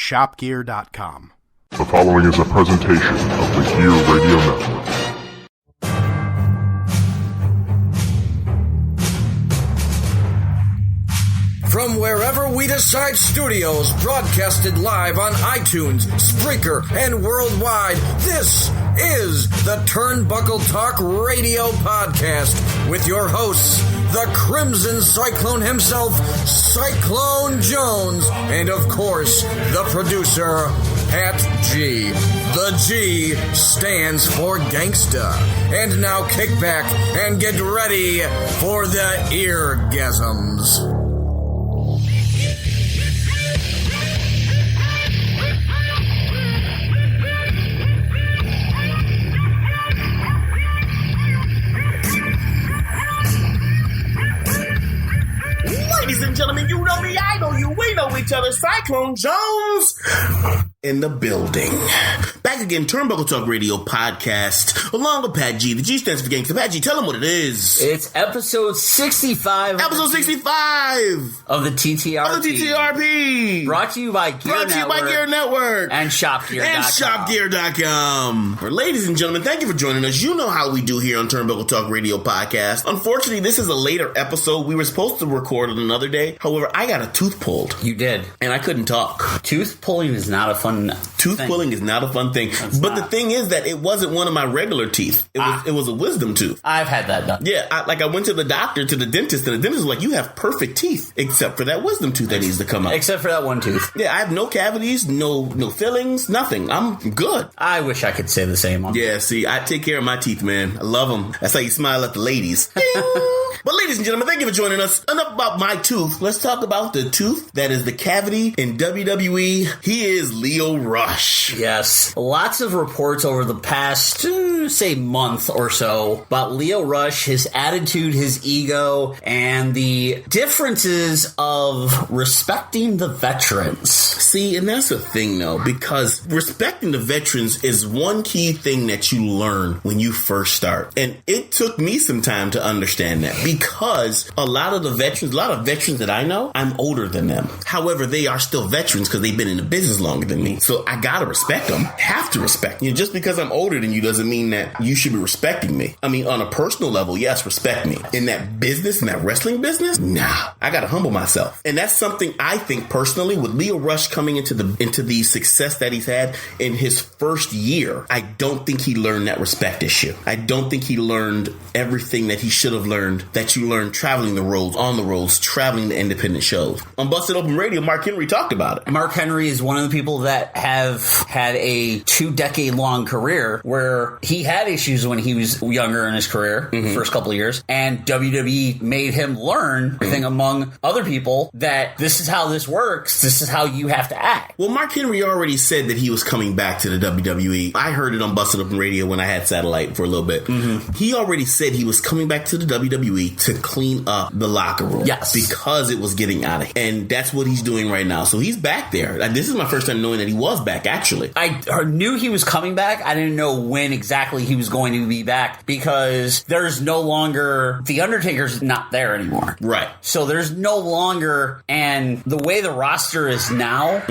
shopgear.com. The following is a presentation of the Gear Radio Network. From wherever we decide studios, broadcasted live on iTunes, Spreaker, and worldwide, this is the Turnbuckle Talk Radio Podcast with your hosts, the Crimson Cyclone himself, Cyclone Jones, and of course, the producer, Pat G. The G stands for Gangsta. And now kick back and get ready for the eargasms. Ladies and gentlemen, you know me, I know you, we know each other. Cyclone Jones in the building. Back again, Turnbuckle Talk Radio Podcast, along with Pat G. The G stands for Gangsta. Pat G, tell them what it is. It's episode 65. Episode 65 of the TTRP. Of the TTRP. Brought to you by Gear Network. And ShopGear.com. And ShopGear.com. Ladies and gentlemen, thank you for joining us. You know how we do here on Turnbuckle Talk Radio Podcast. Unfortunately, this is a later episode. We were supposed to record it another day. However, I got a tooth pulled. You did. And I couldn't talk. Tooth pulling is not a fun Tooth thing. pulling is not a fun thing. But the thing is that it wasn't one of my regular teeth. It was a wisdom tooth. I've had that done. Yeah, I went to the doctor, to the dentist, and the dentist was like, you have perfect teeth, except for that wisdom tooth that needs to come out. Except for that one tooth. Yeah, I have no cavities, no fillings, nothing. I'm good. I wish I could say the same on Yeah, see, I take care of my teeth, man. I love them. That's how you smile at the ladies. But ladies and gentlemen, thank you for joining us. Enough about my tooth. Let's talk about the tooth that is the cavity in WWE. He is Lio Rush. Yes. Lots of reports over the past, say, month or so about Lio Rush, his attitude, his ego, and the differences of respecting the veterans. See, and that's the thing, though, because respecting the veterans is one key thing that you learn when you first start. And it took me some time to understand that, because a lot of veterans that I know, I'm older than them. However, they are still veterans because they've been in the business longer than me. So I gotta respect them. Have to respect. You know, just because I'm older than you doesn't mean that you should be respecting me. I mean, on a personal level, yes, respect me. In that business, in that wrestling business, nah. I gotta humble myself. And that's something I think personally with Lio Rush coming into the success that he's had in his first year, I don't think he learned that respect issue. I don't think he learned everything that he should have learned, that you learn traveling the roads, on the roads, traveling the independent shows. On Busted Open Radio, Mark Henry talked about it. Mark Henry is one of the people that have had a 2-decade-long career where he had issues when he was younger in his career, first couple of years, and WWE made him learn, I think, among other people, that this is how this works, this is how you have to act. Well, Mark Henry already said that he was coming back to the WWE. I heard it on Busted Open Radio when I had satellite for a little bit. He already said he was coming back to the WWE to clean up the locker room. Yes. Because it was getting out of hand. And that's what he's doing right now. So he's back there. This is my first time knowing that he was back, actually. I knew he was coming back. I didn't know when exactly he was going to be back, because there's no longer, the Undertaker's not there anymore. Right. So there's no longer, and the way the roster is now,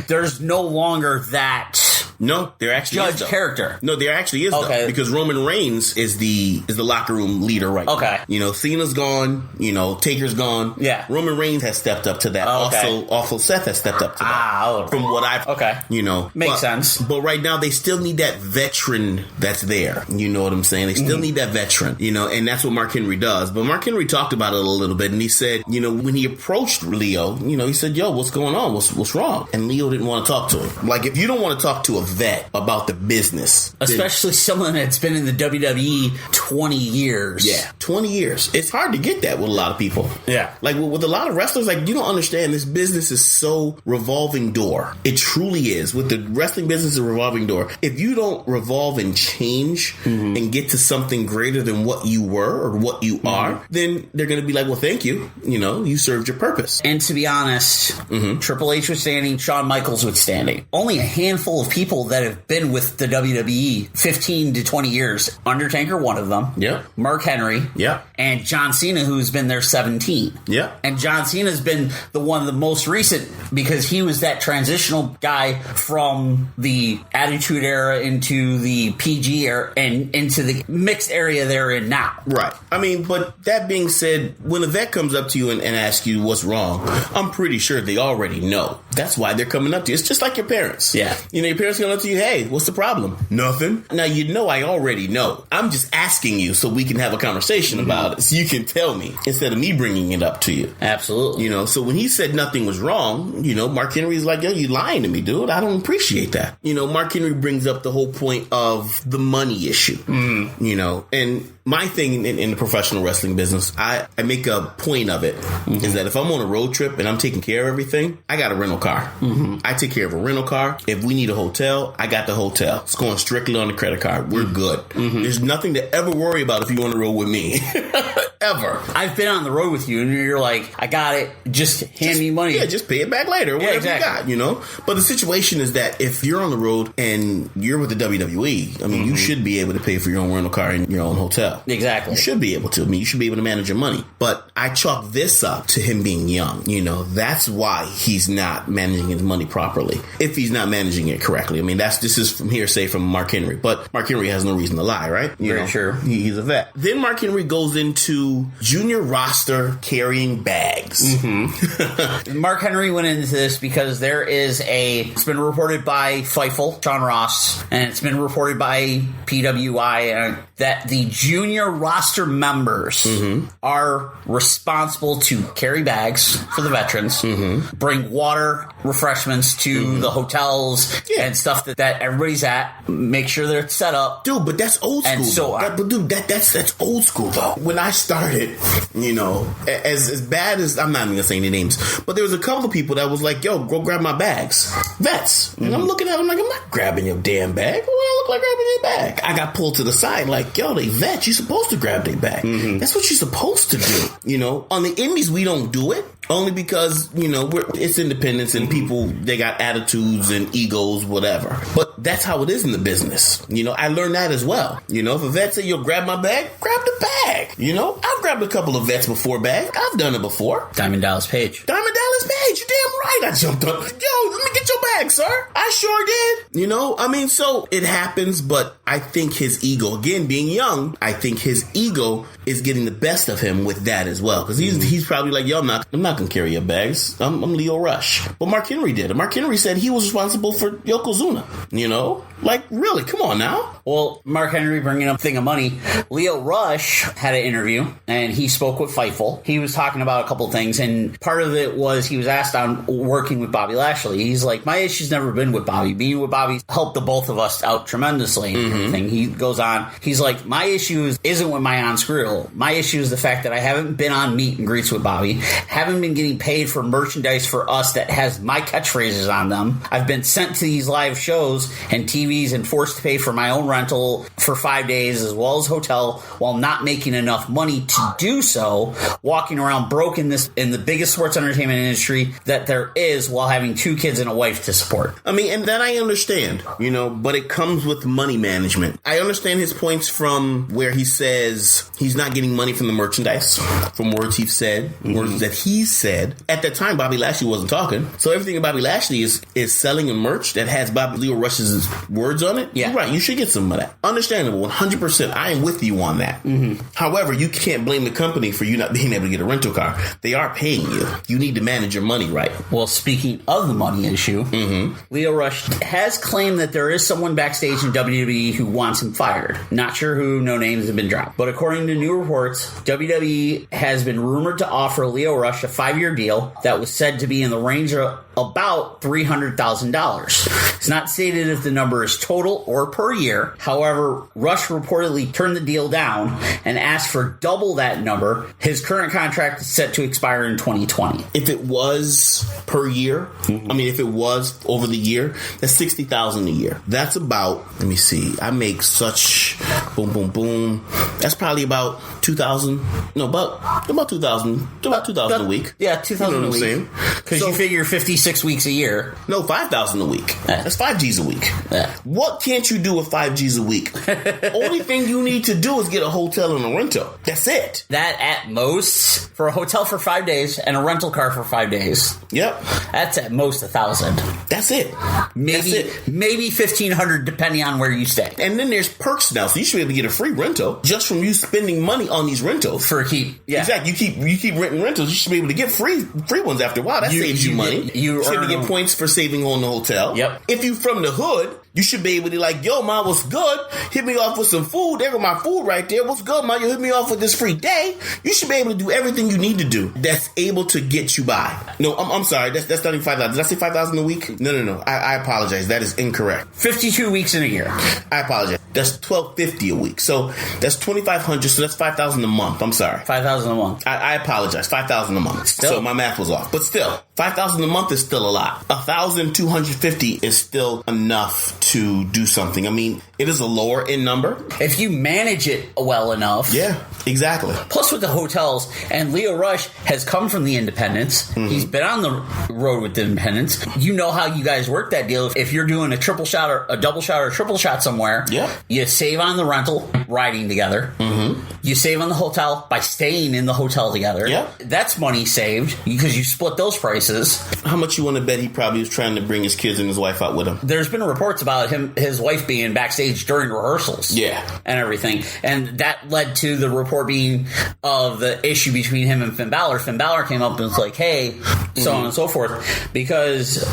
there's no longer that No, there actually judge is, though. character. No, there actually is, Okay. though, because Roman Reigns is the locker room leader right Okay. now. You know, Cena's gone. You know, Taker's gone. Yeah. Roman Reigns has stepped up to that. Okay. Also, Seth has stepped up to that. From what I've, you know, Makes sense. But right now, they still need that veteran that's there. You know what I'm saying? They still need that veteran. You know, and that's what Mark Henry does. But Mark Henry talked about it a little bit, and he said, you know, when he approached Lio, you know, he said, "Yo, what's going on? What's wrong?" And Lio didn't want to talk to him. Like, if you don't want to talk to a vet about the business, especially someone that's been in the WWE 20 years. Yeah, 20 years. It's hard to get that with a lot of people. Yeah. Like, with a lot of wrestlers, like, you don't understand, this business is so revolving door. It truly is. With the wrestling business, a revolving door. If you don't revolve and change and get to something greater than what you were or what you are, then they're going to be like, well, thank you. You know, you served your purpose. And to be honest, Triple H withstanding, Shawn Michaels withstanding, only a handful of people that have been with the WWE 15 to 20 years. Undertaker, one of them. them. Yeah. Mark Henry. Yeah. And John Cena, who's been there 17. Yeah. And John Cena's been the one of the most recent because he was that transitional guy from the Attitude Era into the PG era and into the mixed area they're in now. Right. I mean, but that being said, when a vet comes up to you and asks you what's wrong, I'm pretty sure they already know. That's why they're coming up to you. It's just like your parents. Yeah. You know, your parents come up to you, hey, what's the problem? Nothing. Now, you know I already know. I'm just asking you so we can have a conversation about it, so you can tell me instead of me bringing it up to you. Absolutely. You know, so when he said nothing was wrong, you know, Mark Henry's like, yo, you lying to me, dude. I don't appreciate that. You know, Mark Henry brings up the whole point of the money issue, you know, and my thing in the professional wrestling business, I make a point of it, is that if I'm on a road trip and I'm taking care of everything, I got a rental car. I take care of a rental car. If we need a hotel, I got the hotel. It's going strictly on the credit card. We're good. There's nothing to ever worry about if you're on the road with me. Ever. I've been on the road with you and you're like, I got it. Just hand me money. Yeah, just pay it back later. Whatever exactly. you got, you know? But the situation is that if you're on the road and you're with the WWE, I mean, you should be able to pay for your own rental car and your own hotel. Exactly. You should be able to. I mean, you should be able to manage your money. But I chalk this up to him being young. You know, that's why he's not managing his money properly. If he's not managing it correctly. I mean, this is from hearsay from Mark Henry. But Mark Henry has no reason to lie, right? Very sure. He's a vet. Then Mark Henry goes into junior roster carrying bags. Mark Henry went into this because it's been reported by Fightful, Sean Ross, and it's been reported by PWI that the junior roster members are responsible to carry bags for the veterans, bring water, refreshments to the hotels and stuff that everybody's at, make sure they're set up. Dude, but that's old school. And so that's old school though. When I started, you know, as bad as, I'm not even gonna say any names, but there was a couple of people that was like, yo, go grab my bags. Vets. And I'm looking at them like, I'm not grabbing your damn bag. What do I look like grabbing your bag? I got pulled to the side like, yo, they vets. You're supposed to grab their bag. That's what you're supposed to do. You know, on the indies, we don't do it. Only because, you know, it's independence and people, they got attitudes and egos, whatever. But that's how it is in the business. You know, I learned that as well. You know, if a vet say, yo, grab my bag, grab the bag. You know, I've grabbed a couple of vets before bags. I've done it before. Diamond Dallas Page. You're damn right. I jumped up. Yo, let me get your bag, sir. I sure did. You know, I mean, so it happens, but I think his ego, again, being young, I think his ego is getting the best of him with that as well. Because he's probably like, yo, I'm not gonna carry your bags. I'm Lio Rush. But Mark Henry did it. Mark Henry said he was responsible for Yokozuna. You know? Like, really? Come on now. Well, Mark Henry bringing up thing of money. Lio Rush had an interview, and he spoke with Fightful. He was talking about a couple of things, and part of it was he was asked on working with Bobby Lashley. He's like, my issue's never been with Bobby. Being with Bobby helped the both of us out tremendously. And everything. He goes on. He's like, my issue isn't with my on-screen. My issue is the fact that I haven't been on meet and greets with Bobby, haven't been getting paid for merchandise for us that has my catchphrases on them. I've been sent to these live shows and TVs and forced to pay for my own rental for 5 days as well as hotel while not making enough money to do so, walking around broke in the biggest sports entertainment industry that there is while having 2 kids and a wife to support. I mean, and that I understand, you know, but it comes with money management. I understand his points from where he says he's not getting money from the merchandise, from words he said, words that he said. At that time, Bobby Lashley wasn't talking. So everything in Bobby Lashley is selling a merch that has Lio Rush's words on it. Yeah. You're right. You should get some of that. Understandable. 100%. I am with you on that. However, you can't blame the company for you not being able to get a rental car. They are paying you. You need to manage your money right. Well, speaking of the money issue, Lio Rush has claimed that there is someone backstage in WWE who wants him fired. Not sure who, no names have been dropped. But according to new reports, WWE has been rumored to offer Lio Rush a 5-year deal that was said to be in the range of about $300,000. It's not stated if the number is total or per year. However, Rush reportedly turned the deal down and asked for double that number. His current contract is set to expire in 2020. If it was per year, I mean, if it was over the year, that's $60,000 a year. That's about, let me see, I make such boom, boom, boom. That's probably about $2 $2,000. No, about $2,000 a week. Yeah, $2,000 a week. Because you figure 56 weeks a year. No, $5,000 a week. That's 5 G's a week. What can't you do with 5 G's a week? Only thing you need to do is get a hotel and a rental. That's it. That at most for a hotel for 5 days and a rental car for 5 days. Yep. That's at most $1,000. That's it. Maybe $1,500 depending on where you stay. And then there's perks now, so you should be able to get a free rental just from you spending money on these rentals for a keep. Yeah, exactly. You keep renting rentals. You should be able to get free ones after a while. That saves you money. You should be able to get points for saving on the hotel. Yep. If you from the hood, you should be able to like, yo, ma, what's good? Hit me off with some food. There go my food right there. What's good, ma? You hit me off with this free day. You should be able to do everything you need to do that's able to get you by. No, I'm sorry. That's not even $5,000. Did I say $5,000 a week? No. I apologize. That is incorrect. 52 weeks in a year. I apologize. That's $1,250 a week. So that's $2,500. So that's $5,000 a month. I'm sorry. $5,000 a month. I apologize. $5,000 a month. Still. So my math was off. But still, $5,000 a month is still a lot. $1,250 is still enough to do something. I mean, it is a lower end number. If you manage it well enough. Yeah, exactly. Plus with the hotels, and Lio Rush has come from the independents. Mm-hmm. He's been on the road with the independents. You know how you guys work that deal. If you're doing a triple shot or a double shot or a triple shot somewhere, you save on the rental riding together. Mm-hmm. You save on the hotel by staying in the hotel together. Yeah. That's money saved because you split those prices. How much you want to bet he probably was trying to bring his kids and his wife out with him? There's been reports about his wife being backstage during rehearsals. Yeah. And everything. And that led to the report being of the issue between him and Finn Balor. Finn Balor came up and was like, hey, so on and so forth. Because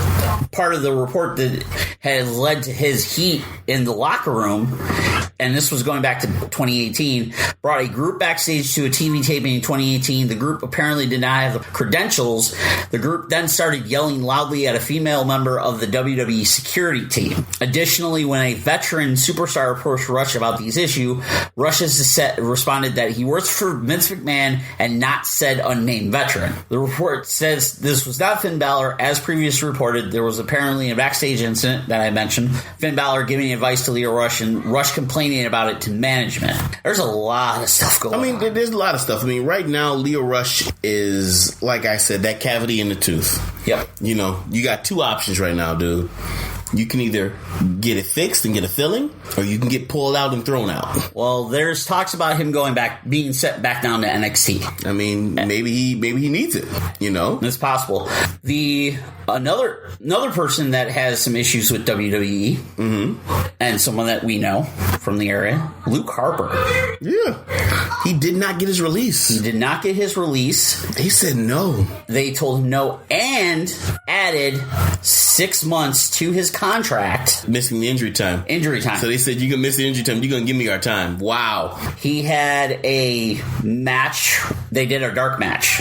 part of the report that has led to his heat in the locker room, and this was going back to 2018, brought a group backstage to a TV taping in 2018. The group apparently did not have the credentials. The group then started yelling loudly at a female member of the WWE security team. Additionally, when a veteran superstar approached Rush about these issues, Rush responded that he works for Vince McMahon and not said unnamed veteran. The report says this was not Finn Balor. As previously reported, there was apparently a backstage incident that I mentioned. Finn Balor giving advice to Lio Rush and Rush complaining about it to management. There's a lot of stuff going on. I mean, there's a lot of stuff. I mean, right now, Lio Rush is, like I said, that cavity in the tooth. Yep. You know, you got two options right now, dude. You can either get it fixed and get a filling, or you can get pulled out and thrown out. Well, there's talks about him being sent back down to NXT. I mean, maybe he needs it. You know, it's possible. Another person that has some issues with WWE, and someone that we know from the area, Luke Harper. Yeah, he did not get his release. He did not get his release. They said no. They told him no, and added 6 months to his contract. Missing the injury time. So they said, you can miss the injury time. You're going to give me our time. Wow. He had a match. They did a dark match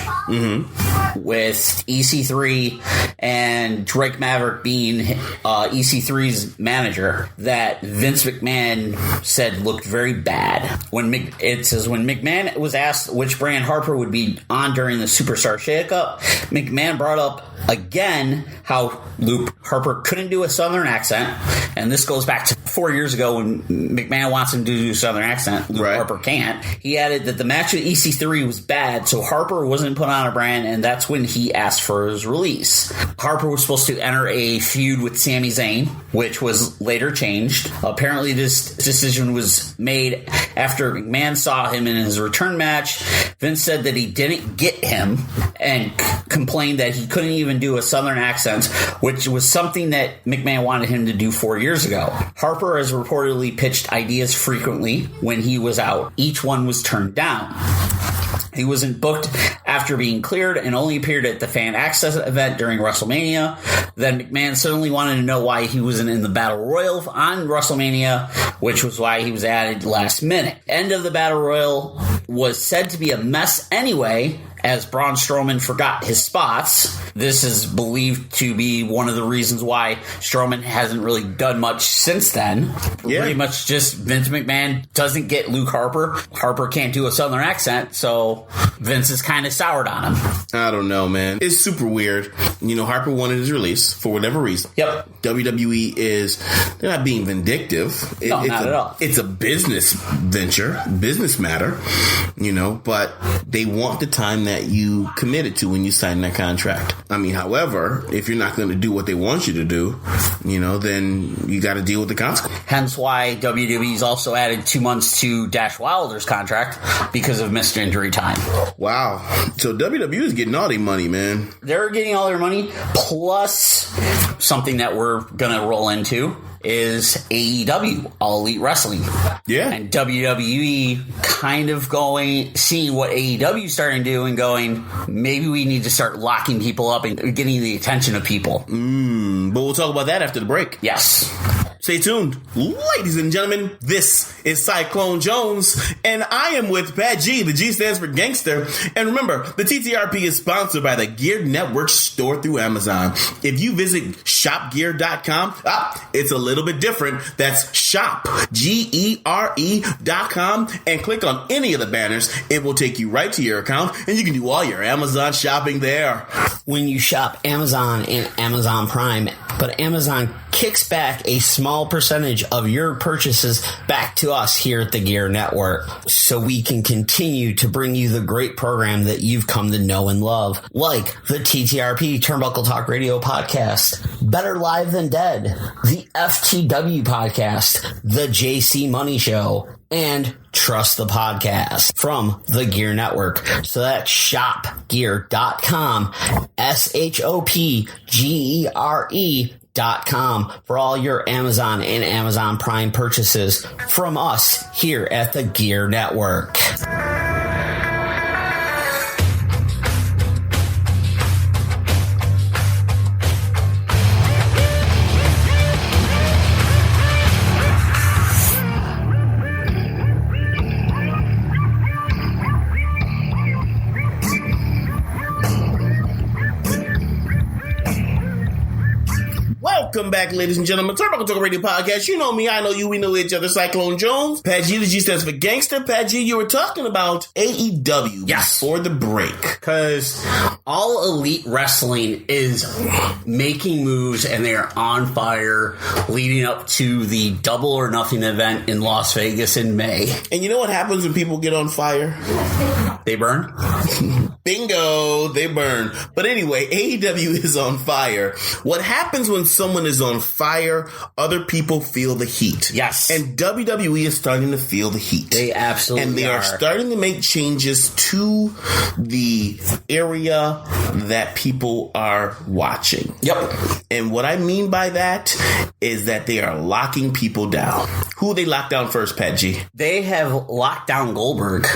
with EC3 and Drake Maverick being EC3's manager that Vince McMahon said looked very bad. It says when McMahon was asked which brand Harper would be on during the Superstar Shakeup, McMahon brought up again how Luke Harper couldn't do a Southern accent, and this goes back to 4 years ago when McMahon wants him to do a Southern accent. Luke Harper can't. He added that the match with EC3 was bad, so Harper wasn't put on a brand, and that's when he asked for his release. Harper was supposed to enter a feud with Sami Zayn, which was later changed. Apparently this decision was made after McMahon saw him in his return match. Vince said that he didn't get him and complained that he couldn't even do a Southern accent, which was something that McMahon wanted him to do 4 years ago. Harper has reportedly pitched ideas frequently when he was out. Each one was turned down. He wasn't booked after being cleared and only appeared at the Fan Access event during WrestleMania. Then McMahon certainly wanted to know why he wasn't in the Battle Royal on WrestleMania, which was why he was added last minute. End of the Battle Royal was said to be a mess anyway, as Braun Strowman forgot his spots. This is believed to be one of the reasons why Strowman hasn't really done much since then. Yeah. Pretty much just Vince McMahon doesn't get Luke Harper. Harper can't do a southern accent, so Vince is kind of soured on him. I don't know, man. It's super weird. Harper wanted his release for whatever reason. Yep. WWE they're not being vindictive. No, not at all. It's a business venture, business matter, but they want the time that you committed to when you signed that contract. However, if you're not going to do what they want you to do, then you got to deal with the consequences. Hence why WWE's also added 2 months to Dash Wilder's contract because of missed injury time. Wow. So WWE is getting all their money, man. They're getting all their money, plus something that we're going to roll into is AEW, All Elite Wrestling. Yeah. And WWE kind of seeing what AEW starting to do and going, maybe we need to start locking people up and getting the attention of people. But we'll talk about that after the break. Yes. Stay tuned. Ladies and gentlemen, this is Cyclone Jones, and I am with Pat G. The G stands for Gangster. And remember, the TTRP is sponsored by the Gear Network store through Amazon. If you visit shopgear.com, it's a little bit different. That's shop, GERE.com, and click on any of the banners. It will take you right to your account, and you can do all your Amazon shopping there. When you shop Amazon and Amazon Prime, but Amazon kicks back a small percentage of your purchases back to us here at the Gear Network, so we can continue to bring you the great program that you've come to know and love, like the TTRP Turnbuckle Talk Radio podcast, Better Live Than Dead, the FTW podcast, the JC Money Show, and Trust the Podcast from the Gear Network. So that's shopgear.com, shopgere.com for all your Amazon and Amazon Prime purchases from us here at the Gear Network. Welcome back, ladies and gentlemen. Turnbuckle Talk Radio Podcast. You know me, I know you, we know each other. Cyclone Jones. Pat G, the G stands for Gangster. Pat G, you were talking about AEW before the break. Because All Elite Wrestling is making moves and they are on fire leading up to the Double or Nothing event in Las Vegas in May. And you know what happens when people get on fire? They burn? Bingo, they burn. But anyway, AEW is on fire. What happens when someone is on fire, other people feel the heat. Yes. And WWE is starting to feel the heat. They absolutely And they are starting to make changes to the area that people are watching. Yep. And what I mean by that is that they are locking people down. Who they locked down first, Pat G? They have locked down Goldberg.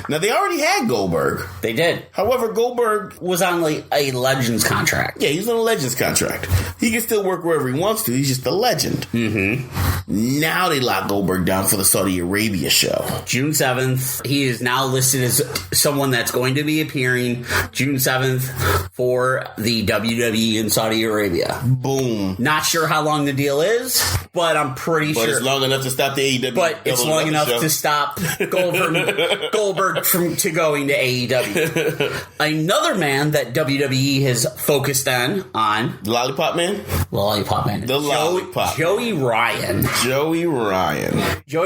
Now, they already had Goldberg. They did. However, Goldberg Was on like a Legends contract. Yeah, he's on a Legends contract. He can still work wherever he wants to. He's just a legend. Mm-hmm. Now they lock Goldberg down for the Saudi Arabia show. June 7th. He is now listed as someone that's going to be appearing June 7th for the WWE in Saudi Arabia. Boom. Not sure how long the deal is, but I'm pretty But sure. it's long enough to stop the AEW. But it's long enough to stop Goldberg from to going to AEW. Another man that WWE has focused on The Lollipop Man? Lollipop Man. Lollipop. Joey Ryan. Joey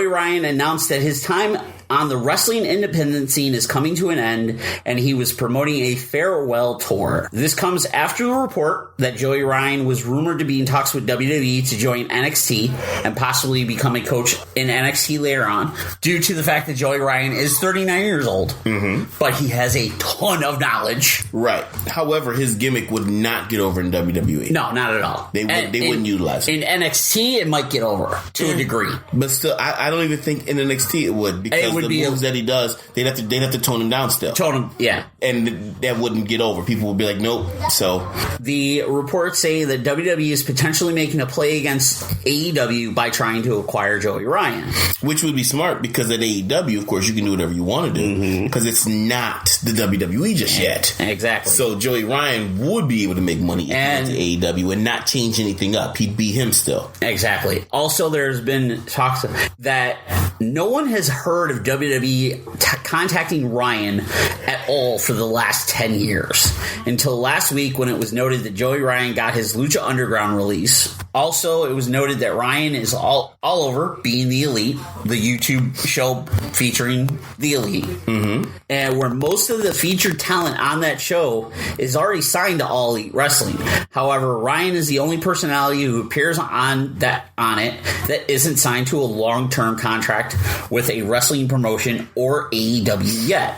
Ryan announced that his time on the wrestling independent scene is coming to an end, and he was promoting a farewell tour. This comes after the report that Joey Ryan was rumored to be in talks with WWE to join NXT and possibly become a coach in NXT later on, due to the fact that Joey Ryan is 39 years old, but he has a ton of knowledge. Right. However, his gimmick would not get over in WWE. No, not at all. They wouldn't utilize it. In NXT, it might get over to a degree. But still, I don't even think in NXT it would. Because would the be moves that he does, they'd have to tone him down still. Tone him, yeah. And that wouldn't get over. People would be like, nope. So the reports say that WWE is potentially making a play against AEW by trying to acquire Joey Ryan. Which would be smart because at AEW, of course, you can do whatever you want to do because it's not the WWE just yet. Exactly. So Joey Ryan would be able to make money at AEW and not change anything up. He'd be him still. Exactly. Also, there's been talks that no one has heard of WWE contacting Ryan at all for the last 10 years until last week when it was noted that Joey Ryan got his Lucha Underground release. Also, it was noted that Ryan is all over Being the Elite, the YouTube show featuring the Elite, and where most of the featured talent on that show is already signed to All Elite Wrestling. However, Ryan is the only personality who appears on it that isn't signed to a long-term contract with a wrestling promotion or AEW yet.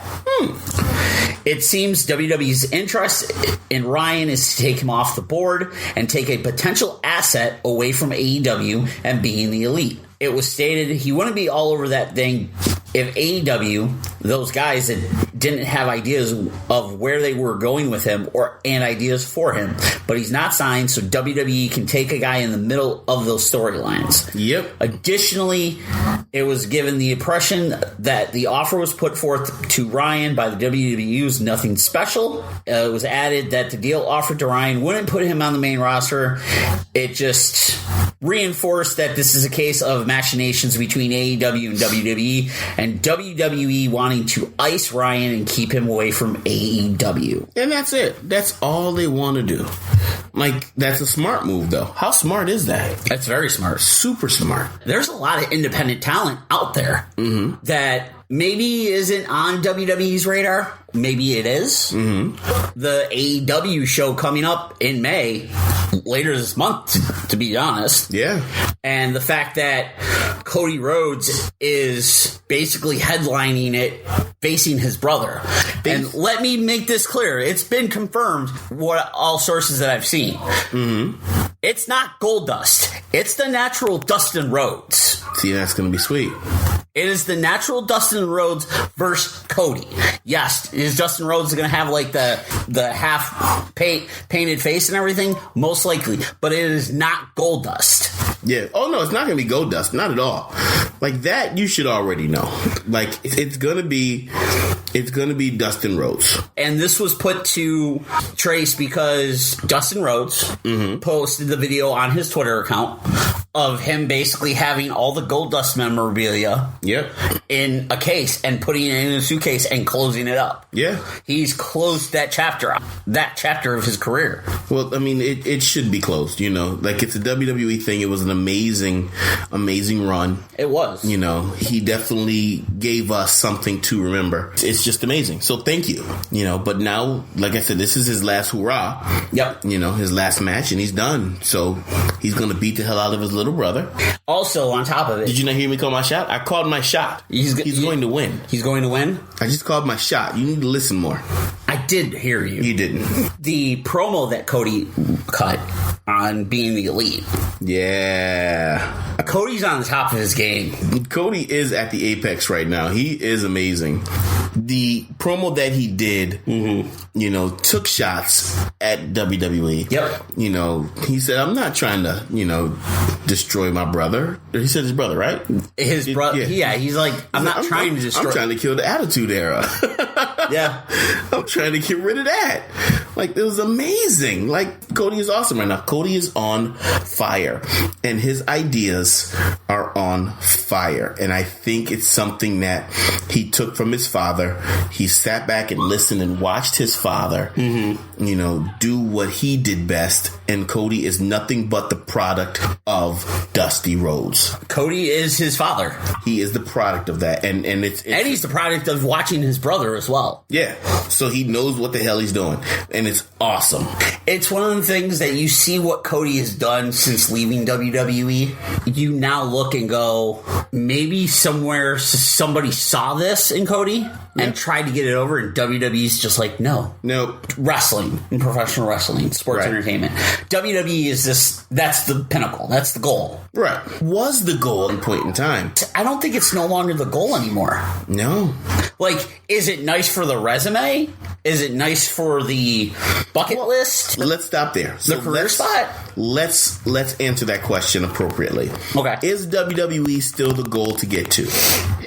It seems WWE's interest in Ryan is to take him off the board and take a potential asset away from AEW and Being the Elite. It was stated he wouldn't be all over that thing if AEW, those guys that didn't have ideas of where they were going with him and ideas for him, but he's not signed, so WWE can take a guy in the middle of those storylines. Yep. Additionally, it was given the impression that the offer was put forth to Ryan by the WWE was nothing special. It was added that the deal offered to Ryan wouldn't put him on the main roster. It just reinforced that this is a case of machinations between AEW and WWE, and WWE wanting to ice Ryan and keep him away from AEW. And that's it. That's all they want to do. Like, that's a smart move, though. How smart is that? That's very smart. Super smart. There's a lot of independent talent out there that maybe isn't on WWE's radar. Maybe it is. The AEW show coming up in May, later this month, to be honest. Yeah. And the fact that Cody Rhodes is basically headlining it, facing his brother. And let me make this clear. It's been confirmed, what all sources that I've seen. It's not Goldust. It's the natural Dustin Rhodes. See, that's going to be sweet. It is the natural Dustin Rhodes versus Cody. Yes, is Dustin Rhodes going to have like the half painted face and everything? Most likely, but it is not Goldust. Yeah. Oh no, it's not going to be Goldust. Not at all. Like that, you should already know. Like it's going to be Dustin Rhodes. And this was put to trace because Dustin Rhodes posted the video on his Twitter account of him basically having all the Goldust memorabilia in a case and putting it in a suitcase and closing it up. Yeah. He's closed that chapter of his career. Well, I mean, it should be closed, you know. Like, it's a WWE thing. It was an amazing run. It was. You know, he definitely gave us something to remember. It's just amazing. So thank you. You know, but now, like I said, this is his last hurrah. Yep. You know, his last match, and he's done. So he's going to beat the hell out of his little brother. Also, on top of it... Did you not hear me call my shot? I called my shot. He's going to win. He's going to win? I just called my shot. You need to listen more. I did hear you. You didn't. The promo that Cody cut on Being the Elite. Yeah. Cody's on the top of his game. Cody is at the apex right now. He is amazing. The promo that he did, you know, took shots at WWE. Yep. You know, he said, I'm not trying to, you know, destroy my brother. He said his brother, right? His brother. Yeah, he's like, I'm trying to destroy. I'm trying to kill the Attitude Era. Yeah. I'm trying to get rid of that. Like, it was amazing. Like, Cody is awesome right now. Cody is on fire. And his ideas are on fire. And I think it's something that he took from his father. He sat back and listened and watched his father, you know, do what he did best. And Cody is nothing but the product of Dusty Rhodes. Cody is his father. He is the product of that. And it's and he's the product of watching his brother as well. Yeah. So he knows what the hell he's doing. And it's awesome. It's one of the things that you see what Cody has done since leaving WWE. You now look and go, maybe somewhere somebody saw this in Cody and tried to get it over, and WWE's just like, no. Nope. Wrestling, professional wrestling, sports entertainment. WWE is that's the pinnacle. That's the goal. Right. Was the goal at a point in time. I don't think it's no longer the goal anymore. No. Like, is it nice for the resume? Is it nice for the bucket list? Let's stop there. The career spot? Let's answer that question appropriately. Okay. Is WWE still the goal to get to?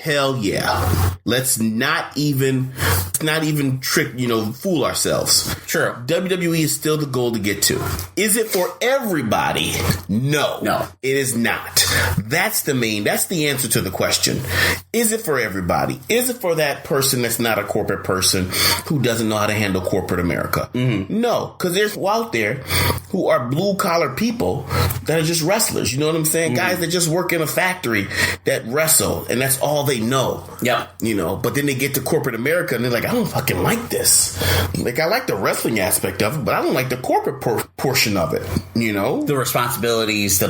Hell yeah. Let's not even trick, fool ourselves. Sure. WWE is still the goal to get to. Is it for everybody? No. No. It is not. That's the answer to the question. Is it for everybody? Is it for that person that's not a corporate person who doesn't know how to handle corporate America? Mm-hmm. No, because there's people out there who are blue collar people that are just wrestlers. You know what I'm saying? Mm-hmm. Guys that just work in a factory that wrestle, and that's all they know. Yeah. But then they get to corporate America and they're like, I don't fucking like this. Like, I like the wrestling aspect of it, but I don't like the corporate portion of it. The responsibilities, the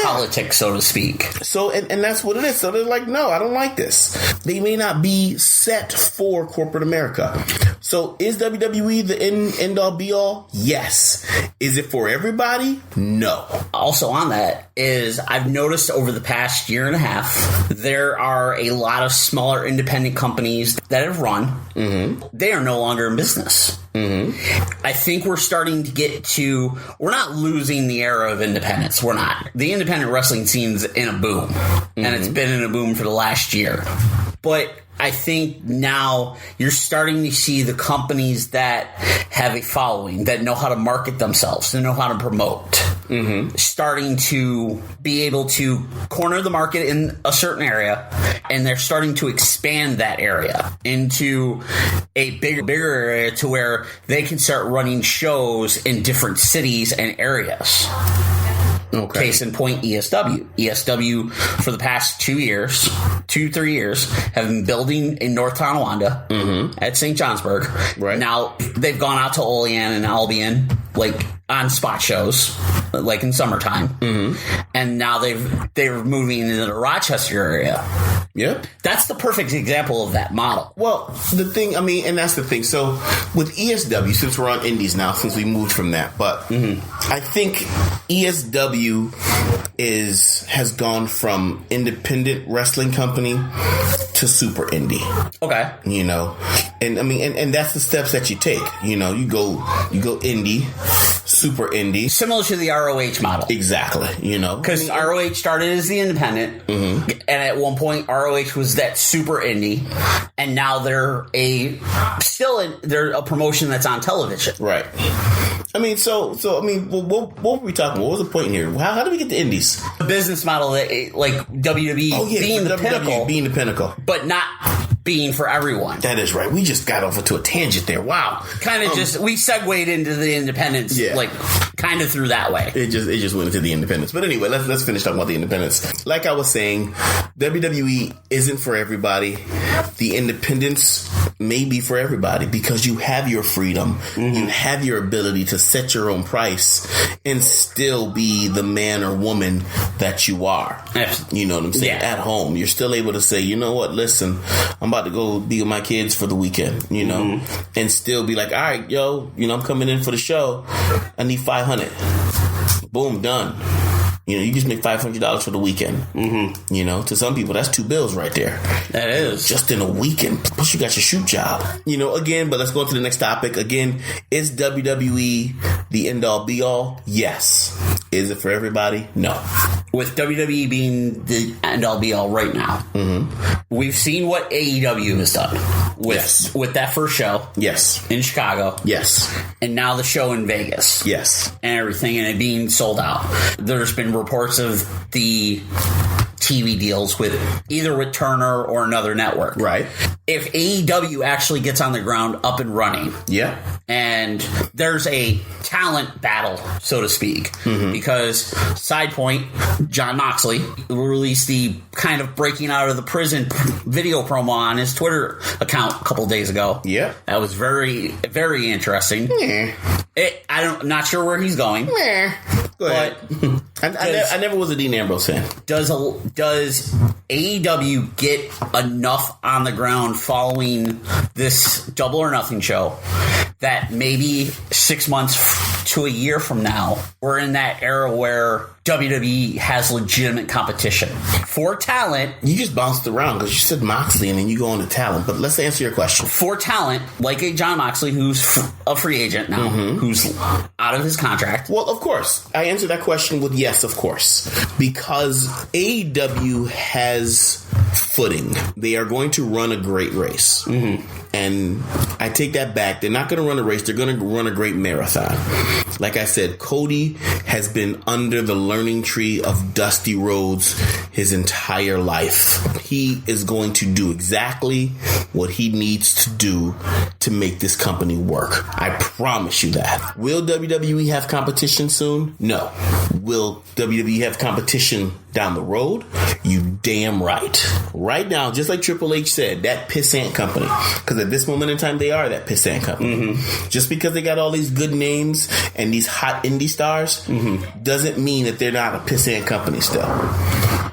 politics, so to speak. So, and that's what it is. So they're like, no, I don't like this. They may not be set for corporate America. So is WWE the end all be all? Yes. Is it for everybody? No. Also on that is I've noticed over the past year and a half, there are a lot of smaller independent companies that have run. Mm-hmm. They are no longer in business. Mm-hmm. I think we're starting to get to, we're not losing the era of independence. We're not. The independent wrestling scene's in a boom, and it's been in a boom for the last year. But I think now you're starting to see the companies that have a following, that know how to market themselves, that know how to promote, starting to be able to corner the market in a certain area, and they're starting to expand that area into a bigger area to where they can start running shows in different cities and areas. Okay. Case in point, ESW. ESW, for the past 3 years, have been building in North Tonawanda at St. Johnsburg. Right. Now, they've gone out to Olean and Albion, like, on spot shows, like in summertime. Mm-hmm. And now they're moving into the Rochester area. Yep. That's the perfect example of that model. Well, the thing, and that's the thing. So, with ESW, since we're on indies now, since we moved from that, but I think ESW has gone from independent wrestling company to super indie. Okay. And that's the steps that you take. You go indie, super indie. Similar to the ROH model. Exactly. Because ROH started as the independent, and at one point ROH was that super indie, and now they're a promotion that's on television. Right. What were we talking about? What was the point here? How did we get to indies? The business model that, like, WWE being the pinnacle. Being the pinnacle. But not being for everyone. That is right. We just got off into a tangent there. Wow. We segued into the independents, kind of through that way. It just went into the independents. But anyway, let's finish talking about the independents. Like I was saying, WWE isn't for everybody. The independents may be for everybody because you have your freedom. You have your ability to set your own price and still be the man or woman that you are. You know what I'm saying? Yeah. At home, you're still able to say, you know what, listen, I'm about to go be with my kids for the weekend, and still be like, all right, yo, I'm coming in for the show. I need $500. Boom, done. You just make $500 for the weekend. To some people, that's 2 bills right there. That is. Just in a weekend. Plus, you got your shoot job. Again, but let's go to the next topic. Again, is WWE the end-all, be-all? Yes. Is it for everybody? No. With WWE being the end-all, be-all right now, we've seen what AEW has done with that first show. Yes. In Chicago. Yes. And now the show in Vegas. Yes. And everything, and it being sold out. There's been reports of the TV deals with Turner or another network. Right. If AEW actually gets on the ground up and running. Yeah. And there's a talent battle, so to speak. Because, side point, Jon Moxley released the kind of breaking out of the prison video promo on his Twitter account a couple days ago. Yeah. That was very, very interesting. Yeah. I'm not sure where he's going. Yeah. Go ahead. I never was a Dean Ambrose fan. Does AEW get enough on the ground following this Double or Nothing show that maybe 6 months to a year from now, we're in that era where WWE has legitimate competition for talent? You just bounced around because you said Moxley and then you go on to talent. But let's answer your question. For talent, like a John Moxley, who's a free agent now, who's out of his contract. Well, of course. I answered that question with yes, of course. Because AEW has footing. They are going to run a great race. And I take that back. They're not going to run a race. They're going to run a great marathon. Like I said, Cody has been under the learning tree of Dusty Rhodes his entire life. He is going to do exactly what he needs to do to make this company work. I promise you that. Will WWE have competition soon? No. Will WWE have competition down the road? You damn right. Right now, just like Triple H said, that pissant company, because at this moment in time, they are that pissant company. Just because they got all these good names and these hot indie stars doesn't mean that they're not a pissant company still.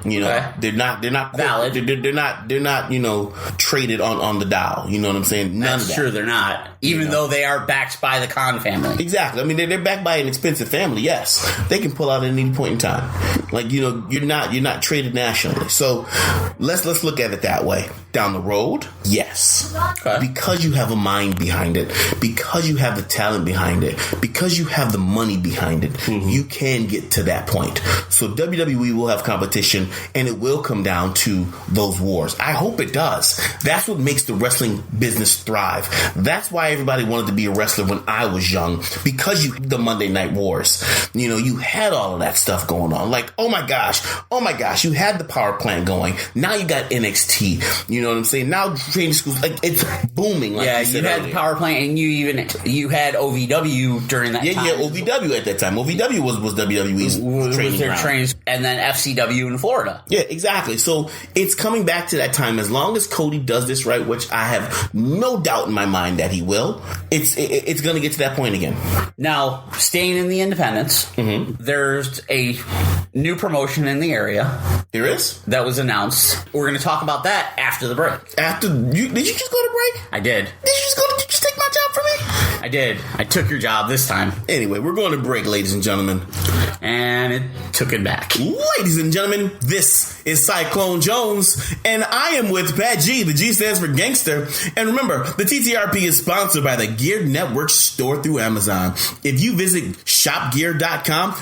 You know, okay. they're not valid. They're not, you know, traded on the dial. You know what I'm saying? None of that. Sure, they're not. Even though they are backed by the Khan family. Exactly. I mean, they're backed by an expensive family. Yes, they can pull out at any point in time. Like, you know, you're not traded nationally. So let's look at it that way. Down the road, yes, because you have a mind behind it, because you have the talent behind it, because you have the money behind it, you can get to that point. So WWE will have competition, and it will come down to those wars. I hope it does. That's what makes the wrestling business thrive. That's why everybody wanted to be a wrestler when I was young, because the Monday Night Wars. You know, you had all of that stuff going on. Like, oh my gosh, you had the power plant going. Now you got NXT. You know what I'm saying? Now training schools, like, it's booming. Like you had earlier. the power plant, and you had OVW during that time. Yeah, OVW at that time. OVW was WWE's training ground. Trains, and then FCW in Florida. Yeah, exactly. So it's coming back to that time. As long as Cody does this right, which I have no doubt in my mind that he will, it's going to get to that point again. Now, staying in the independents, there's a new promotion in the area. There is? That was announced. We're going to talk about that after the break. Did you just go to break? I did. Did you just take my job from me? I did. I took your job this time. Anyway, we're going to break, ladies and gentlemen. And it took it back. Ladies and gentlemen, this is Cyclone Jones, and I am with Pat G. The G stands for gangster. And remember, the TTRP is sponsored by the Gear Network store through Amazon. If you visit shopgear.com,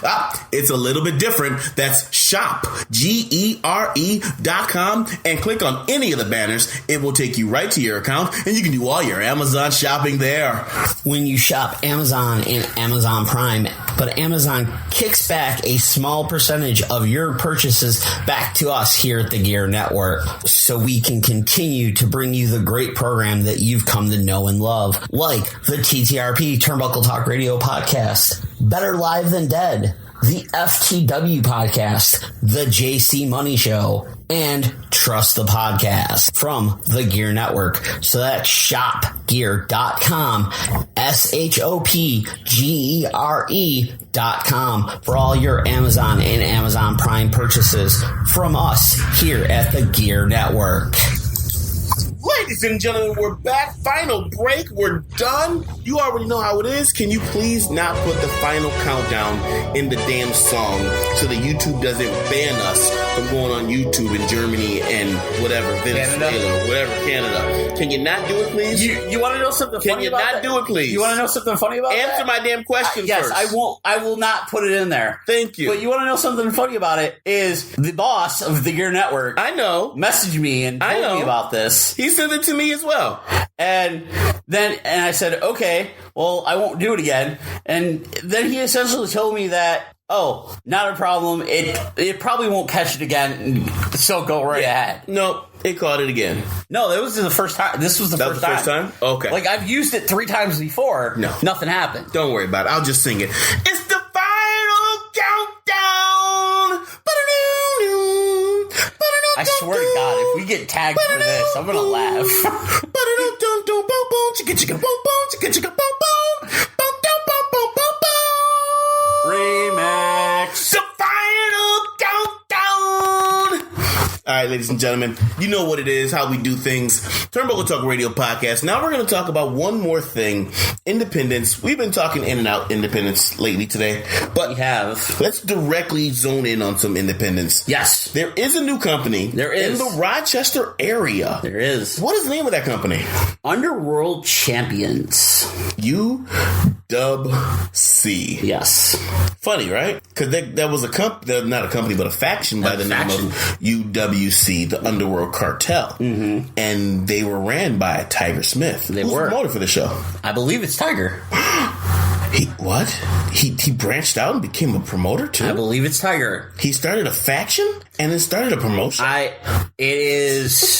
it's a little bit different. That's shop, GERE.com, and click on any of the banners. It will take you right to your account, and you can do all your Amazon shopping there. When you shop Amazon and Amazon Prime, but Amazon kicks back a small percentage of your purchases back to us here at the Gear Network, so we can continue to bring you the great program that you've come to know and love, like the TTRP Turnbuckle Talk Radio podcast, Better Live Than Dead, the FTW podcast, the JC Money Show, and Trust the Podcast from the Gear Network. So that's shopgear.com, SHOPGERE.com for all your Amazon and Amazon Prime purchases from us here at the Gear Network. Ladies and gentlemen, we're back. Final break. We're done. You already know how it is. Can you please not put the final countdown in the damn song so that YouTube doesn't ban us from going on YouTube in Germany and whatever, Venezuela, whatever, Canada. Can you not do it, please? You want to know something funny about that? Can you not do it, please? You want to know something funny about that? Answer my damn question yes, first. I will not put it in there. Thank you. But you want to know something funny about it is the boss of the Gear Network. I know. Messaged me and told me about this. He sent it to me as well. And I said, okay, well, I won't do it again. And then he essentially told me that, oh, not a problem. It probably won't catch it again. So go right ahead. No, it caught it again. No, that was the first time. This was the first time. First time? Okay. Like, I've used it 3 times before. No. Nothing happened. Don't worry about it. I'll just sing it. It's the final countdown. I swear to God, if we get tagged for this, I'm going to laugh. Remix. All right, ladies and gentlemen, you know what it is, how we do things. Turnbuckle Talk Radio Podcast. Now we're going to talk about one more thing. Independence. We've been talking in and out independence lately today, but We have. let's directly zone in on some independence. Yes. There is a new company. There is. In the Rochester area. There is. What is the name of that company? Underworld Champions. UWC. Yes. Funny, right? Because that was not a company, but a faction by the name of UWC, the Underworld Cartel. Mm-hmm. And they were ran by Tiger Smith. They Who's were. the promoter for the show? I believe it's Tiger. What? He branched out and became a promoter too? I believe it's Tiger. He started a faction and then started a promotion? It is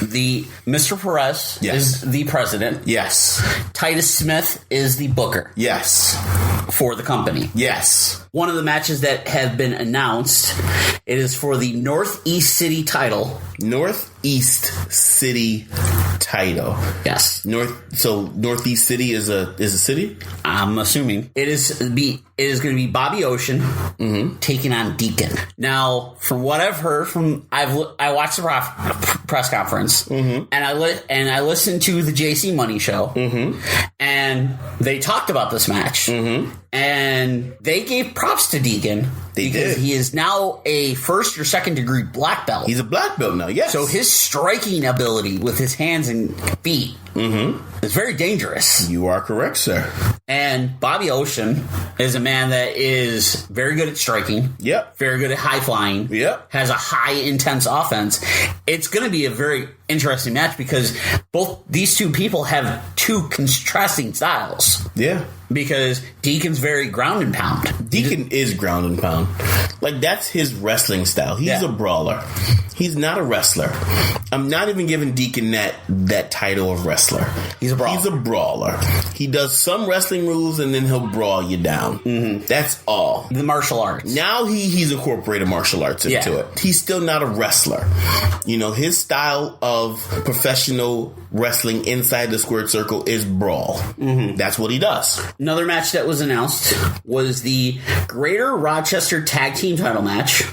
the Mr. Perez Yes. is the president. Yes. Titus Smith is the booker Yes. for the company. Yes. One of the matches that have been announced, it is for the Northeast City title. Northeast City title. Yes. Northeast City is a city? I'm assuming it is going to be Bobby Ocean taking on Deacon. Now, from what I've heard I watched the press conference and I listened to the JC Money show and they talked about this match and they gave props to Deacon because he is now a first or second degree black belt. He's a black belt now, yes. So his striking ability with his hands and feet is very dangerous. You are correct, sir. And Bobby Ocean is a man that is very good at striking. Yep. Very good at high flying. Yep. Has a high intense offense. It's going to be a very interesting match because both these two people have two contrasting styles. Yeah. Because Deacon's very ground and pound. Deacon is ground and pound. Like, that's his wrestling style. He's a brawler. He's not a wrestler. I'm not even giving Deacon that title of wrestler. He's a brawler. He's a brawler. He does some wrestling moves and then he'll brawl you down. That's all. The martial arts. Now he's incorporated martial arts into it. He's still not a wrestler. You know, his style of professional wrestling inside the squared circle is brawl. That's what he does. Another match that was announced was the Greater Rochester Tag Team title match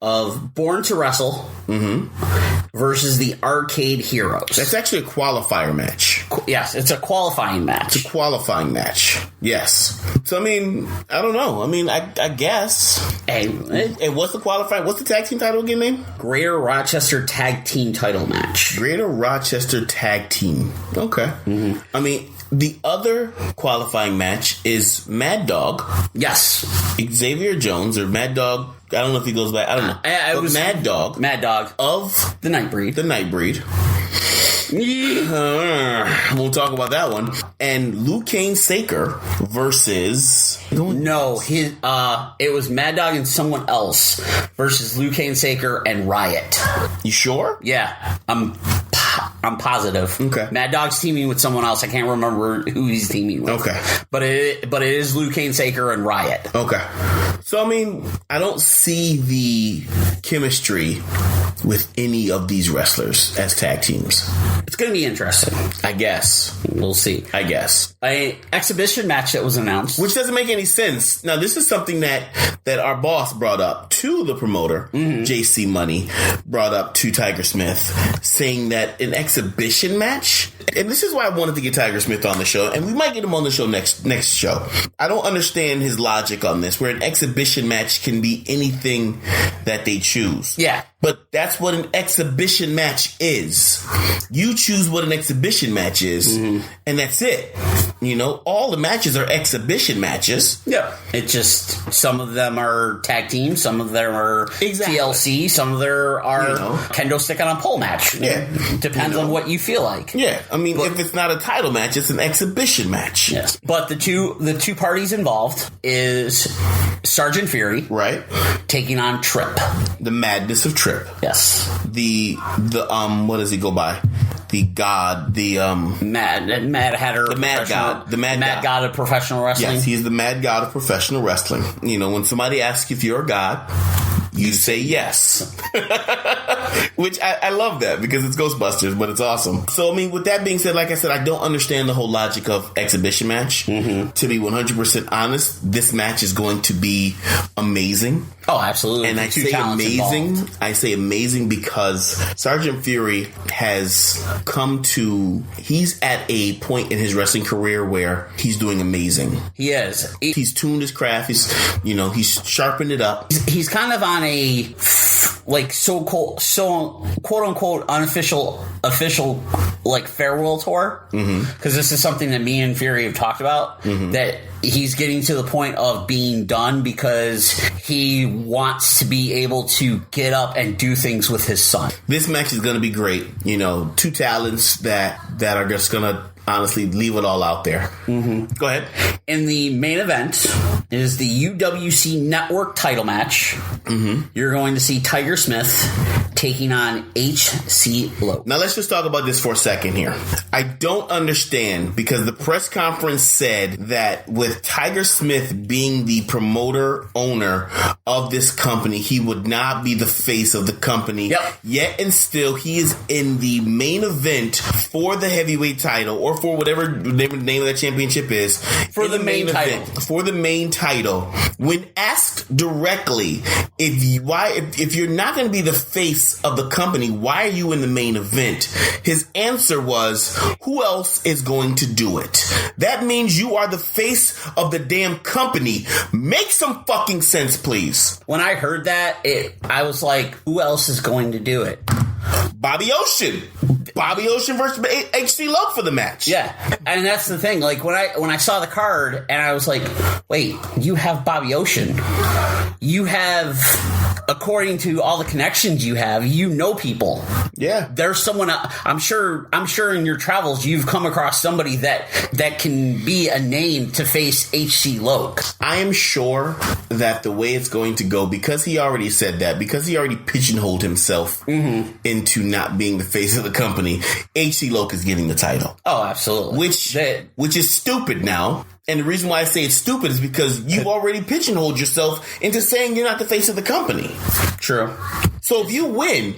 of Born to Wrestle versus the Arcade Heroes. That's actually a qualifier match. Yes, it's a qualifying match. It's a qualifying match. Yes. So, I mean, I don't know. I mean, I guess. And what's the qualifier? What's the tag team title again, name? Greater Rochester Tag Team title match. Greater Rochester Tag Team. Okay. I mean, the other qualifying match is Mad Dog. Yes. Xavier Jones, or Mad Dog. I don't know if he goes back. I don't know. It was Mad Dog. Mad Dog. Of the Nightbreed. The Nightbreed. We'll talk about that one. And Luke Saker versus... No, it was Mad Dog and someone else versus Luke Saker and Riot. You sure? Yeah, I'm positive. Okay. Mad Dog's teaming with someone else. I can't remember who he's teaming with. Okay. But it is Luke Saker and Riot. Okay. So, I mean, I don't see the chemistry with any of these wrestlers as tag teams. It's going to be interesting. I guess. We'll see. I guess. An exhibition match that was announced. Which doesn't make any sense. Now, this is something that our boss brought up to the promoter, JC Money, brought up to Tiger Smith, saying that an exhibition match, and this is why I wanted to get Tiger Smith on the show, and we might get him on the show next show. I don't understand his logic on this, where an exhibition match can be anything that they choose. Yeah. But that's what an exhibition match is. You choose what an exhibition match is, and that's it. You know, all the matches are exhibition matches. Yeah. It just, some of them are tag teams, some of them are TLC, some of them are kendo stick on a pole match. Yeah. Depends on what you feel like. Yeah. I mean, if it's not a title match, it's an exhibition match. Yes. But the two parties involved is Sergeant Fury. Right. Taking on Trip. The madness of Trip. Yes. The what does he go by? The god, Mad Hatter. The Mad God. The Mad God of professional wrestling. Yes, he's the Mad God of professional wrestling. You know, when somebody asks if you're a god, you say yes. Which I love that because it's Ghostbusters, but it's awesome. So, I mean, with that being said, like I said, I don't understand the whole logic of exhibition match. To be 100% honest, this match is going to be amazing. Oh, absolutely. And I say amazing. I say amazing because Sergeant Fury has he's at a point in his wrestling career where he's doing amazing. He is. He's tuned his craft. He's sharpened it up. He's kind of on a quote unquote official like farewell tour, because this is something that me and Fury have talked about, that he's getting to the point of being done because he wants to be able to get up and do things with his son. This match is going to be great. Two talents that are just going to honestly leave it all out there. Go ahead. In the main event is the UWC Network title match. You're going to see Tiger Smith taking on HC Lowe. Now let's just talk about this for a second here. I don't understand, because the press conference said that with Tiger Smith being the promoter owner of this company, he would not be the face of the company. Yet and still, he is in the main event for the heavyweight title, or for whatever the name of that championship is, for the main title. For the main title. When asked directly, if you're not going to be the face of the company, why are you in the main event? His answer was, who else is going to do it? That means you are the face of the damn company. Make some fucking sense, please. When I heard that, I was like, who else is going to do it? Bobby Ocean versus HC Lowe for the match. Yeah, and that's the thing. Like when I saw the card, and I was like, wait, you have Bobby Ocean. You have, according to all the connections you have, people. Yeah, there's someone. I'm sure in your travels you've come across somebody that can be a name to face HC Lowe. I am sure that the way it's going to go, because he already said that, because he already pigeonholed himself into not being the face of the company, HC Lowe is getting the title. Oh, absolutely. Which is stupid now. And the reason why I say it's stupid is because you've already pigeonholed yourself into saying you're not the face of the company. True. So if you win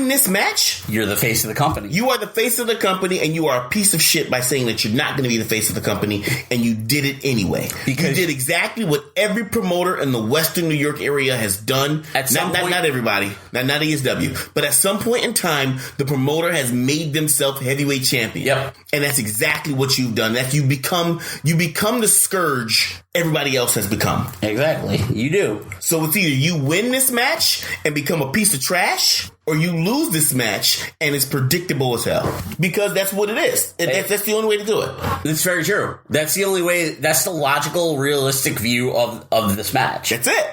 this match, you're the face of the company. You are the face of the company, and you are a piece of shit by saying that you're not going to be the face of the company, and you did it anyway. Because you did exactly what every promoter in the Western New York area has done. Not everybody, not ESW, but at some point in time, the promoter has made themselves heavyweight champion. Yep. And that's exactly what you've done. That you become the scourge everybody else has become. Exactly. You do. So it's either you win this match and become a piece of trash, or you lose this match and it's predictable as hell. Because that's what it is. That's the only way to do it. That's very true. That's the only way. That's the logical, realistic view of this match. That's it.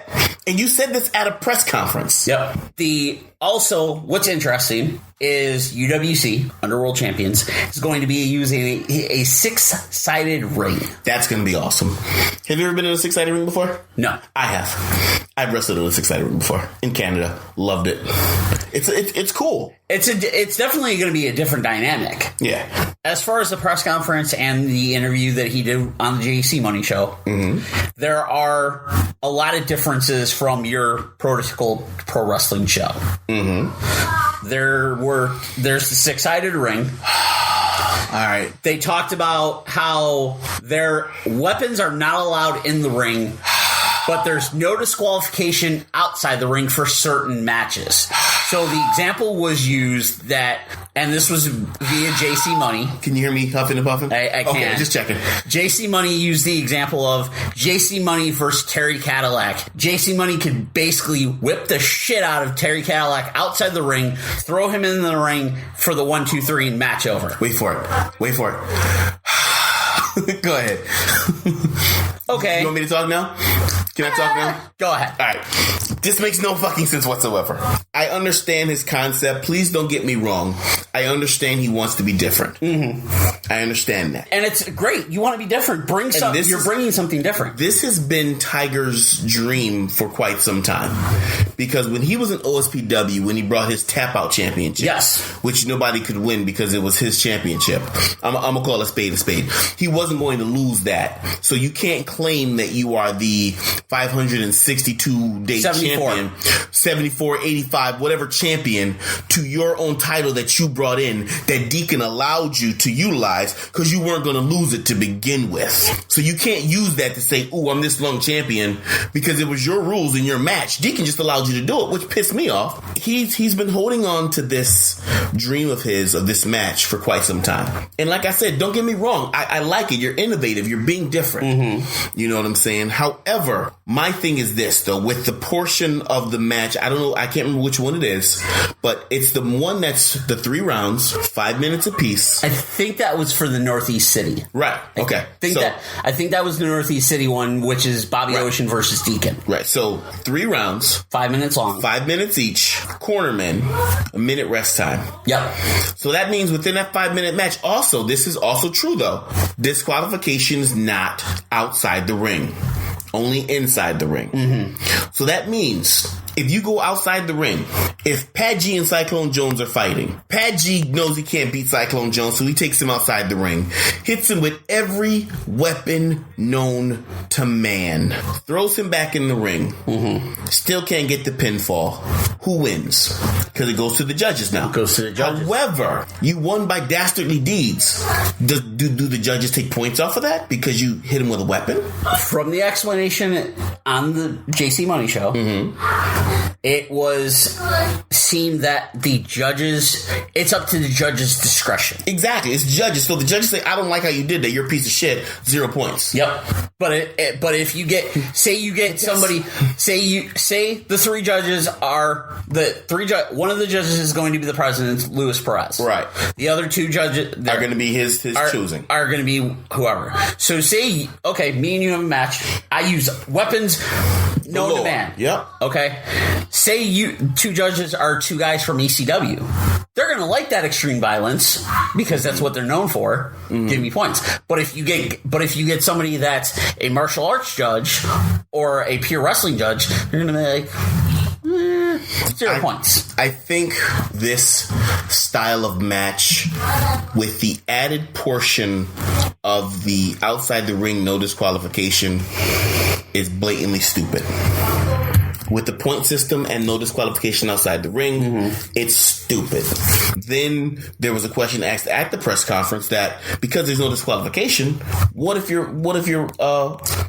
And you said this at a press conference. Yep. Also, what's interesting is UWC, Underworld Champions, is going to be using a six-sided ring. That's going to be awesome. Have you ever been in a six-sided ring before? No. I have. I've wrestled in a six-sided ring before in Canada. Loved it. It's cool. It's definitely going to be a different dynamic. Yeah. As far as the press conference and the interview that he did on the JC Money Show, there are a lot of differences from your prototypical pro wrestling show. There's the six-sided ring. All right. They talked about how their weapons are not allowed in the ring, but there's no disqualification outside the ring for certain matches. So the example was used that, and this was via JC Money. Can you hear me huffing and puffing? I can. Okay, just checking. JC Money used the example of JC Money versus Terry Cadillac. JC Money could basically whip the shit out of Terry Cadillac outside the ring, throw him in the ring for the 1, 2, 3 and match over. Wait for it. Go ahead. Okay. You want me to talk now? Can I talk now? Go ahead. All right. This makes no fucking sense whatsoever. I understand his concept. Please don't get me wrong. I understand he wants to be different. I understand that. And it's great. You want to be different. You're bringing something different. This has been Tiger's dream for quite some time. Because when he was in OSPW, when he brought his tap-out championship, yes, which nobody could win because it was his championship, I'm going to call a spade a spade. He wasn't going to lose that. So you can't claim that you are the 562-day champion, 74, 85, whatever champion, to your own title that you brought in, that Deacon allowed you to utilize, otherwise because you weren't going to lose it to begin with. So you can't use that to say, "Ooh, I'm this long champion," because it was your rules in your match. Deacon just allowed you to do it, which pissed me off. He's been holding on to this dream of his, of this match, for quite some time. And like I said, don't get me wrong, I like it. You're innovative. You're being different. You know what I'm saying? However, my thing is this, though, with the portion of the match, I don't know, I can't remember which one it is, but it's the one that's the 3 rounds, 5 minutes apiece. I think that was for the Northeast City. Right. Okay. I think that was the Northeast City one, which is Bobby Ocean versus Deacon. Right. So 3 rounds, 5 minutes long, 5 minutes each. Cornermen, a minute rest time. Yep. So that means within that 5-minute match, also, this is also true though, disqualification is not outside the ring, only inside the ring. So that means if you go outside the ring, if Pat G and Cyclone Jones are fighting, Pat G knows he can't beat Cyclone Jones, so he takes him outside the ring, hits him with every weapon known to man, throws him back in the ring, still can't get the pinfall. Who wins? Because it goes to the judges now. Goes to the judges. However, you won by dastardly deeds. Do the judges take points off of that because you hit him with a weapon? From the explanation on the JC Money Show, it seemed that the judges, it's up to the judges' discretion. Exactly. It's judges. So the judges say, "I don't like how you did that. You're a piece of shit. 0 points." Yep. But if you get, somebody, say the 3 judges are one of the judges is going to be the president, Luis Perez. Right. The other 2 judges are going to be his choosing. Are going to be whoever. So say, okay, me and you have a match. I use weapons known to man. Yep. Okay. Say you 2 judges are 2 guys from ECW. They're going to like that extreme violence because that's what they're known for. Give me points. But if you get somebody that's a martial arts judge or a pure wrestling judge, they're going to be like, 0 points. I think this style of match with the added portion of the outside the ring no disqualification is blatantly stupid. With the point system and no disqualification outside the ring, it's stupid. Then there was a question asked at the press conference that because there's no disqualification, what if your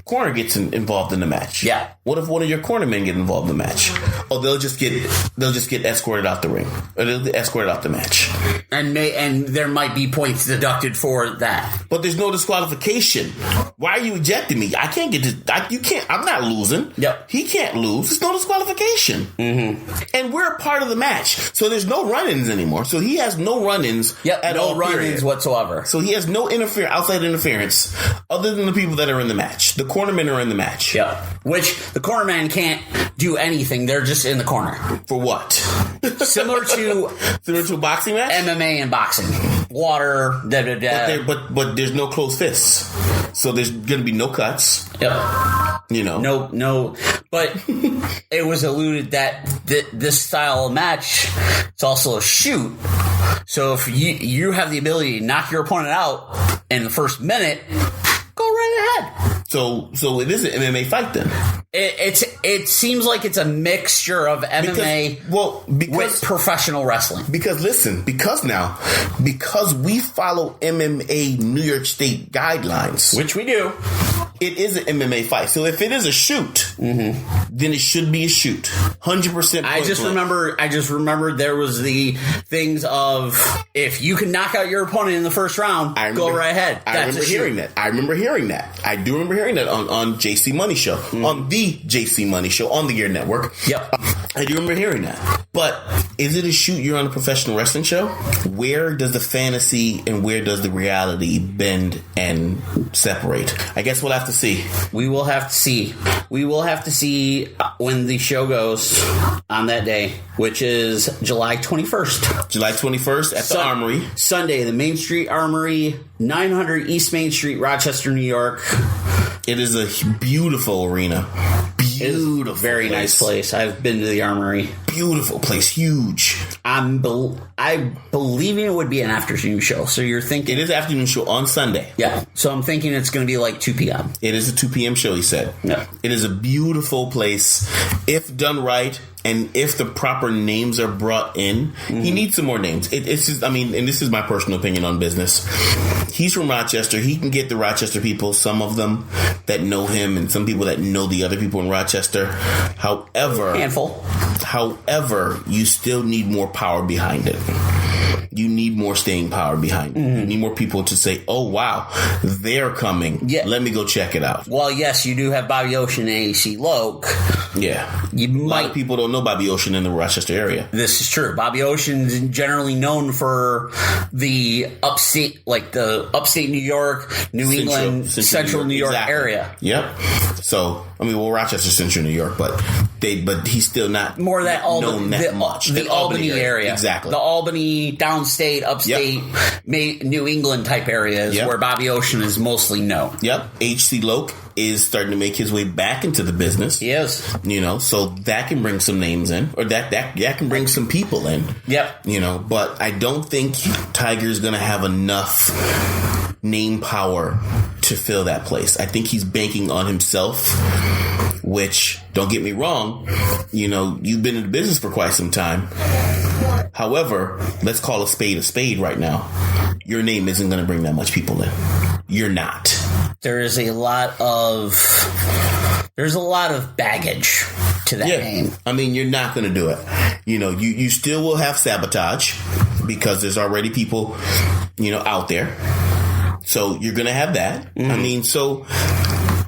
corner gets involved in the match? Yeah. What if one of your cornermen get involved in the match? Oh, they'll just get escorted out the ring, or they'll get escorted out the match. And there might be points deducted for that. But there's no disqualification. Why are you ejecting me? I can't get this. You can't. I'm not losing. Yep. He can't lose. There's no disqualification. And we're a part of the match. So there's no run-ins anymore. So he has no run-ins at all. No run-ins whatsoever. So he has no outside interference other than the people that are in the match. The cornermen are in the match. Yeah. Which the cornermen can't do anything. They're just in the corner. For what? Similar to a boxing match? MMA and boxing. Water, But there's no closed fists. So there's going to be no cuts. Yep. You know. No. But it was alluded that this style of match, it's also a shoot. So if you have the ability to knock your opponent out in the first minute, go right ahead. So it is an MMA fight then. It seems like it's a mixture of MMA with professional wrestling. Because we follow MMA New York State guidelines, which we do. It is an MMA fight. So if it is a shoot, then it should be a shoot. 100%. I just remember there was the things of if you can knock out your opponent in the first round, go right ahead. I remember hearing that. I do remember hearing that on JC Money Show. On the JC Money Show on the Gear Network. Yep. I do remember hearing that. But is it a shoot? You're on a professional wrestling show? Where does the fantasy and where does the reality bend and separate? I guess we'll have to see. We will have to see when the show goes on that day, which is July 21st. July 21st at the Armory. Sunday, the Main Street Armory, 900 East Main Street, Rochester, New York. It is a beautiful arena. Beautiful, very nice place. I've been to the Armory. Beautiful place, huge. I believe it would be an afternoon show. So you're thinking It is afternoon show on Sunday. Yeah. So I'm thinking it's going to be like 2 p.m. It is a 2 p.m. show, he said. Yeah. It is a beautiful place. If done right, and if the proper names are brought in, he needs some more names. It's just, I mean, and this is my personal opinion on business. He's from Rochester. He can get the Rochester people, some of them that know him, and some people that know the other people in Rochester. However, you still need more power behind it. You need more staying power behind it. You need more people to say, oh, wow, they're coming. Yeah. Let me go check it out. Well, yes, you do have Bobby Ocean and AC Loke. Yeah. A lot of people don't know Bobby Ocean in the Rochester area. This is true. Bobby Ocean's generally known for the upstate, like the upstate New York, New England, Central New York area. Yep. So, I mean, well, Rochester's Central New York, but he's still not more that known that much. The Albany area. Exactly. The Albany, downstate, upstate, New England type areas where Bobby Ocean is mostly known. Yep. H.C. Loke is starting to make his way back into the business. He is. So that can bring some names in, or that can bring some people in. Yep. But I don't think Tiger's going to have enough name power to fill that place. I think he's banking on himself, which, don't get me wrong, you've been in the business for quite some time. However, let's call a spade right now. Your name isn't going to bring that much people in. You're not. There's a lot of baggage to that name. I mean, you're not going to do it. You still will have sabotage because there's already people, out there. So you're going to have that. I mean, so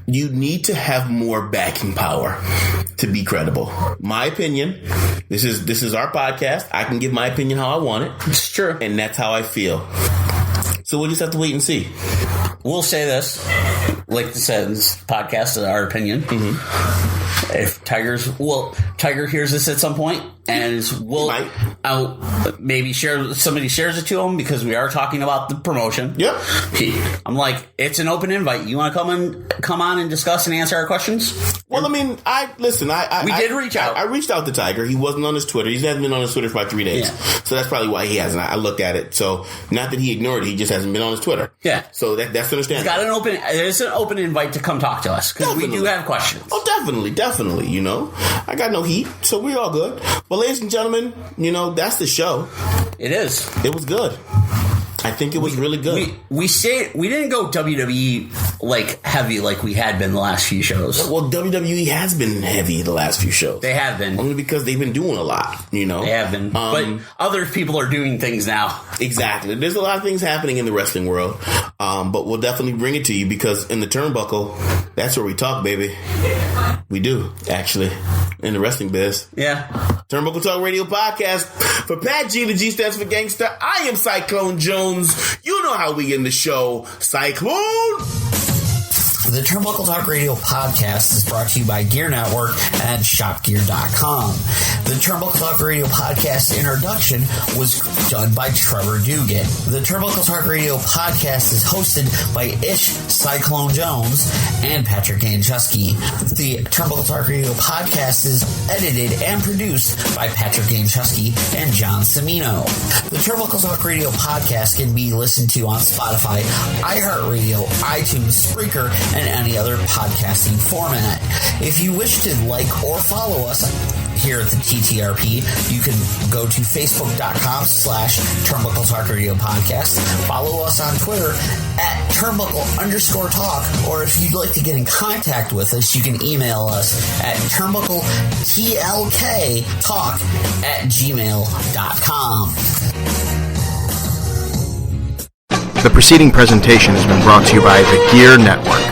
you need to have more backing power to be credible. My opinion, this is our podcast. I can give my opinion how I want it. It's true. And that's how I feel. So we'll just have to wait and see. We'll say this, like I said, this podcast is our opinion. If Tiger hears this at some point, and maybe somebody shares it to him, because we are talking about the promotion. Yep. I'm like, it's an open invite. You want to come on and discuss and answer our questions? Well, I mean, we did reach out. I reached out to Tiger. He wasn't on his Twitter. He hasn't been on his Twitter for about 3 days. Yeah. So that's probably why he hasn't. I looked at it. So not that he ignored it. He just hasn't been on his Twitter. Yeah. So that's understandable. There's an open invite to come talk to us, because we do have questions. Oh, definitely. I got no heat, so we're all good. But ladies and gentlemen, that's the show. It is. It was good. I think it was really good. We didn't go WWE heavy like we had been the last few shows. Well, WWE has been heavy the last few shows. They have been. Only because they've been doing a lot, They have been. But other people are doing things now. Exactly. There's a lot of things happening in the wrestling world. But we'll definitely bring it to you, because in the turnbuckle, that's where we talk, baby. We do, actually, in the wrestling biz. Yeah. Turnbuckle Talk Radio Podcast. For Pat G, the G stands for gangster. I am Cyclone Jones. You know how we end the show. Cyclone! The Turnbuckle Talk Radio Podcast is brought to you by Gear Network and ShopGear.com. The Turnbuckle Talk Radio Podcast introduction was done by Trevor Dugan. The Turnbuckle Talk Radio Podcast is hosted by Ish Cyclone Jones and Patrick Ganchusky. The Turnbuckle Talk Radio Podcast is edited and produced by Patrick Ganchusky and John Cimino. The Turnbuckle Talk Radio Podcast can be listened to on Spotify, iHeartRadio, iTunes, Spreaker, and any other podcasting format. If you wish to like or follow us here at the TTRP, you can go to Facebook.com/Turnbuckle Talk Radio Podcast. Follow us on Twitter at Turnbuckle_talk, or if you'd like to get in contact with us, you can email us at TurbuckleTLKtalk@gmail.com. The preceding presentation has been brought to you by the Gear Network.